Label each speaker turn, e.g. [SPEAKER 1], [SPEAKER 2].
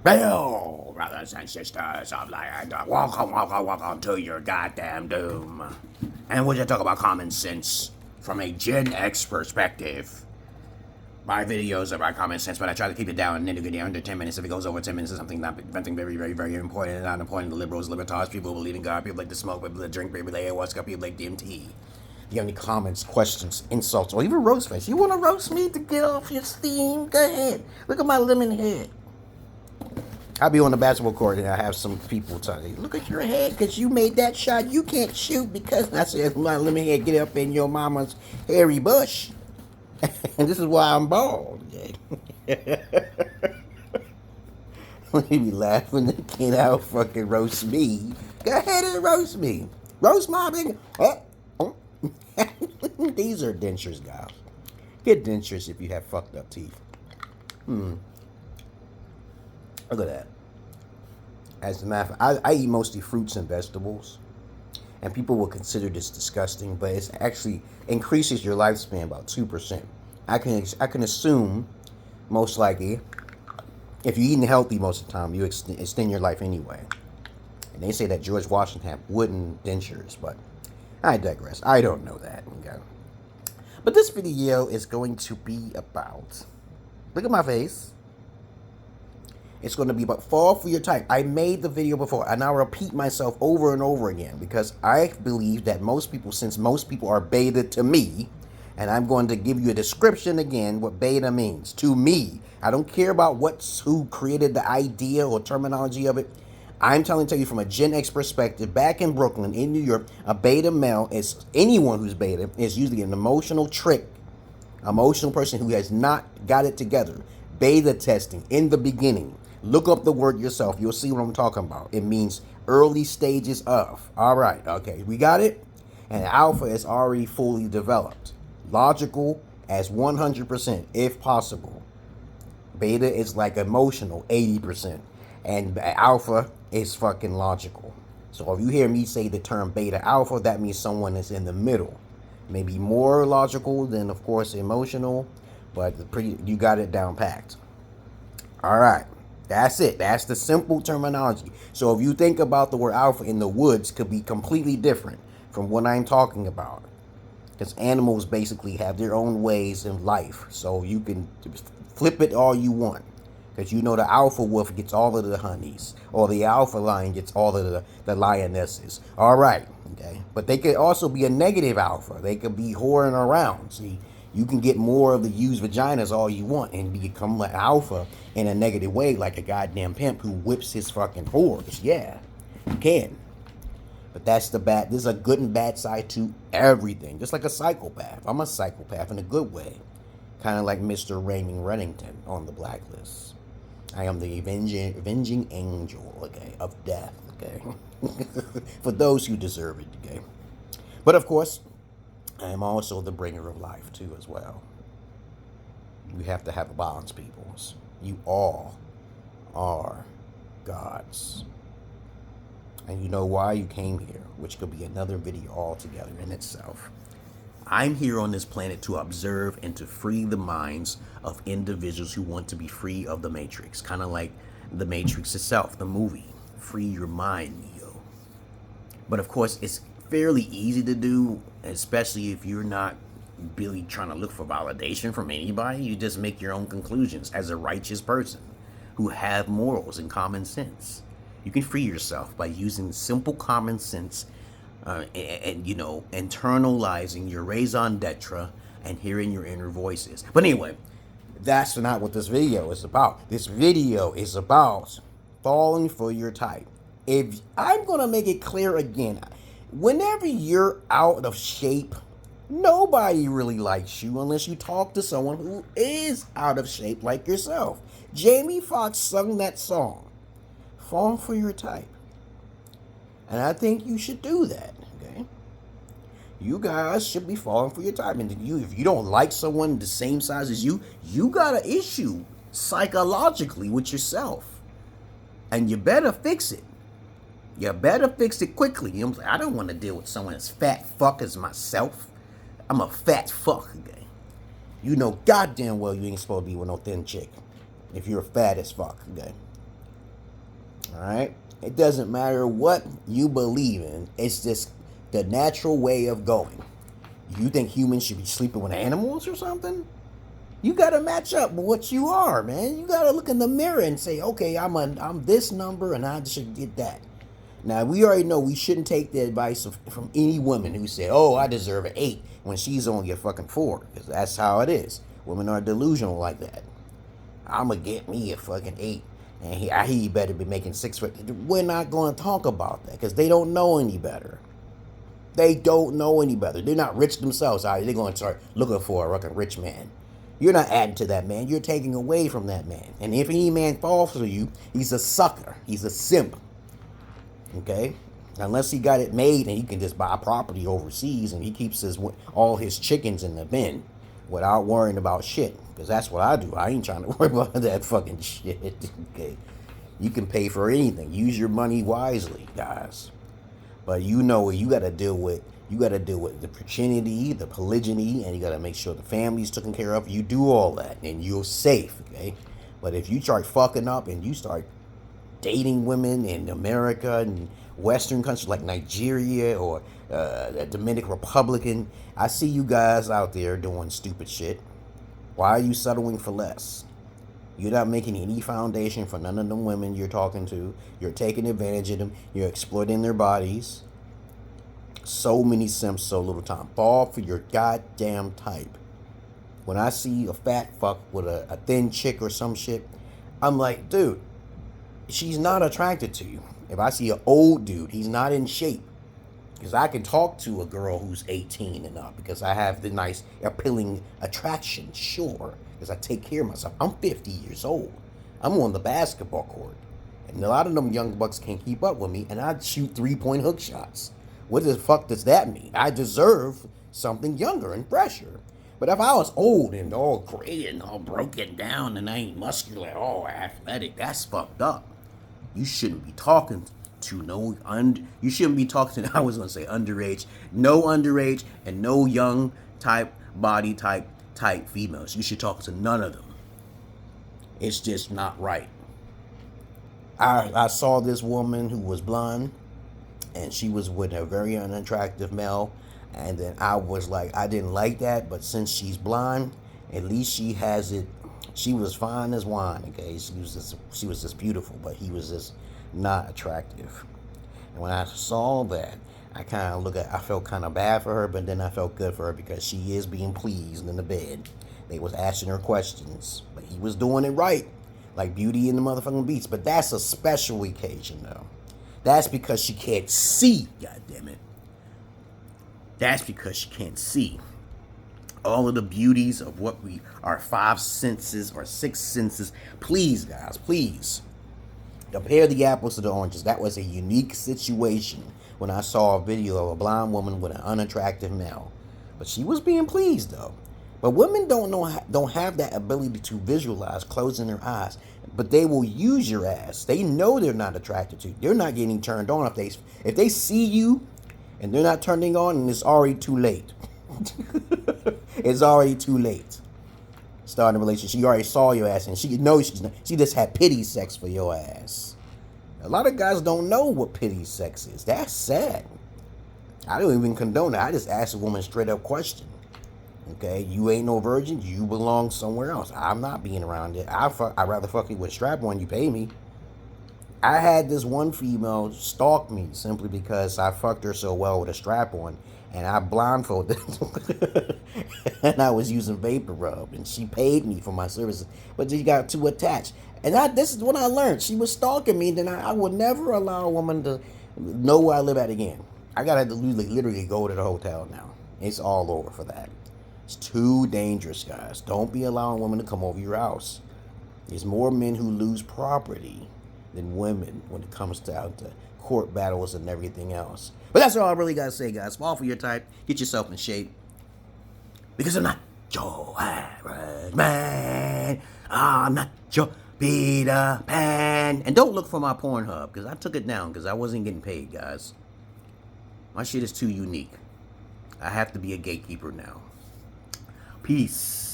[SPEAKER 1] Well, brothers and sisters of land, welcome to your goddamn doom. And we're gonna talk about common sense from a Gen X perspective. My videos are about common sense, but I try to keep it down and nitty-gritty under 10 minutes. If it goes over 10 minutes, it's something very, very, very important and not important to liberals, libertars, people who believe in God, people like to smoke, people that drink, people like ayahuasca, people like DMT. If you have any comments, questions, insults, or even roast face, you want to roast me to get off your steam? Go ahead. Look at my lemon head. I'll be on the basketball court and I have some people tell me, look at your head because you made that shot. You can't shoot because I said, let me get up in your mama's hairy bush. And this is why I'm bald. Okay? Let me be laughing. They can't out fucking roast me. Go ahead and roast me. Roast my big. These are dentures, guys. Get dentures if you have fucked up teeth. Look at that. As a matter of fact, I eat mostly fruits and vegetables. And people will consider this disgusting, but it actually increases your lifespan about 2%. I can assume, most likely, if you're eating healthy most of the time, you extend your life anyway. And they say that George Washington had wooden dentures, but I digress. I don't know that. Okay. But this video is going to be about, look at my face. It's going to be about fall for your type. I made the video before, and I'll repeat myself over and over again because I believe that most people, since most people are beta to me, and I'm going to give you a description again what beta means to me. I don't care about who created the idea or terminology of it. I'm tell you from a Gen X perspective, back in Brooklyn, in New York, a beta male is anyone who's beta is usually an emotional person who has not got it together. Beta testing in the beginning. Look up the word yourself. You'll see what I'm talking about. It means early stages of. All right. Okay. We got it? And alpha is already fully developed. Logical as 100% if possible. Beta is like emotional 80%. And alpha is fucking logical. So if you hear me say the term beta alpha, that means someone is in the middle. Maybe more logical than, of course, emotional. But you got it down packed. All right. That's it. That's the simple terminology. So if you think about the word alpha in the woods, could be completely different from what I'm talking about. Because animals basically have their own ways in life. So you can flip it all you want. Because you know the alpha wolf gets all of the honeys. Or the alpha lion gets all of the lionesses. All right. Okay. But they could also be a negative alpha. They could be whoring around. See, you can get more of the used vaginas all you want and become an alpha in a negative way, like a goddamn pimp who whips his fucking whores. Yeah, you can. But that's the bad. There's a good and bad side to everything. Just like a psychopath. I'm a psychopath in a good way. Kind of like Mr. Raymond Reddington on the blacklist. I am the avenging angel, okay, of death, okay? For those who deserve it, okay? But of course, I am also the bringer of life, too, as well. We have to have a balance, peoples. You all are gods. And you know why you came here, which could be another video altogether in itself. I'm here on this planet to observe and to free the minds of individuals who want to be free of the Matrix. Kind of like the Matrix itself, the movie. Free your mind, Neo. But of course, it's fairly easy to do, especially if you're not really trying to look for validation from anybody. You just make your own conclusions as a righteous person who have morals and common sense. You can free yourself by using simple common sense and internalizing your raison d'etre and hearing your inner voices. But anyway, that's not what this video is about. This video is about falling for your type. If I'm going to make it clear again, whenever you're out of shape, nobody really likes you unless you talk to someone who is out of shape like yourself. Jamie Foxx sung that song, Fall for Your Type. And I think you should do that, okay? You guys should be falling for your type. And if you don't like someone the same size as you, you got an issue psychologically with yourself. And you better fix it. You better fix it quickly. You know what I'm saying? I don't want to deal with someone as fat fuck as myself. I'm a fat fuck, okay? You know goddamn well you ain't supposed to be with no thin chick if you're fat as fuck, okay? All right? It doesn't matter what you believe in. It's just the natural way of going. You think humans should be sleeping with animals or something? You got to match up with what you are, man. You got to look in the mirror and say, okay, I'm this number and I should get that. Now, we already know we shouldn't take the advice from any woman who say, oh, I deserve an 8 when she's only a fucking 4. Because that's how it is. Women are delusional like that. I'm going to get me a fucking 8. And he better be making 6. We're not going to talk about that because they don't know any better. They don't know any better. They're not rich themselves. They're going to start looking for a fucking rich man. You're not adding to that man. You're taking away from that man. And if any man falls for you, he's a sucker. He's a simp. Okay? Unless he got it made and he can just buy property overseas and he keeps all his chickens in the bin without worrying about shit. Because that's what I do. I ain't trying to worry about that fucking shit. Okay? You can pay for anything. Use your money wisely, guys. But you know what you got to deal with. You got to deal with the virginity, the polygyny, and you got to make sure the family's taken care of. You do all that, and you're safe, okay? But if you start fucking up and you start dating women in America and Western countries like Nigeria or the Dominican Republic, I see you guys out there doing stupid shit. Why are you settling for less? You're not making any foundation for none of them women you're talking to. You're taking advantage of them. You're exploiting their bodies. So many simps, so little time. Fall for your goddamn type. When I see a fat fuck with a thin chick or some shit, I'm like, dude, she's not attracted to you. If I see an old dude, he's not in shape. Because I can talk to a girl who's 18 and up because I have the nice, appealing attraction, sure. Because I take care of myself. I'm 50 years old. I'm on the basketball court. And a lot of them young bucks can't keep up with me, and I shoot 3-point hook shots. What the fuck does that mean? I deserve something younger and fresher. But if I was old and all gray and all broken down and I ain't muscular, all athletic, that's fucked up. You shouldn't be talking to you shouldn't be talking to, I was going to say underage, no underage and no young type, body type females. You should talk to none of them. It's just not right. I saw this woman who was blonde and she was with a very unattractive male, and then I was like, I didn't like that, but since she's blonde, at least she has it. She was fine as wine, okay? She was just beautiful, but he was just not attractive. And when I saw that, I felt kind of bad for her, but then I felt good for her because she is being pleased in the bed. They was asking her questions, but he was doing it right, like Beauty and the motherfucking Beast. But that's a special occasion, though. That's because she can't see, goddammit. That's because she can't see all of the beauties of what our 5 senses or 6 senses. Please, guys, please. Compare the apples to the oranges. That was a unique situation when I saw a video of a blonde woman with an unattractive male. But she was being pleased, though. But women don't have that ability to visualize closing their eyes. But they will use your ass. They know they're not attracted to you. They're not getting turned on if they see you and they're not turning on, and it's already too late. It's already too late. Starting a relationship, she already saw your ass, and she knows she just had pity sex for your ass. A lot of guys don't know what pity sex is. That's sad. I don't even condone it. I just ask a woman straight up question. Okay, you ain't no virgin. You belong somewhere else. I'm not being around it. I'd rather fuck you with a strap on. You pay me. I had this one female stalk me simply because I fucked her so well with a strap on, and I blindfolded her. And I was using vapor rub, and she paid me for my services, but she got too attached. And this is what I learned. She was stalking me, then I would never allow a woman to know where I live at again. I gotta literally go to the hotel now. It's all over for that. It's too dangerous, guys. Don't be allowing women to come over your house. There's more men who lose property than women when it comes to court battles and everything else. But that's all I really gotta say, guys. Fall for your type. Get yourself in shape. Because I'm not your average man. I'm not your Peter Pan. And don't look for my Pornhub, because I took it down because I wasn't getting paid, guys. My shit is too unique. I have to be a gatekeeper now. Peace.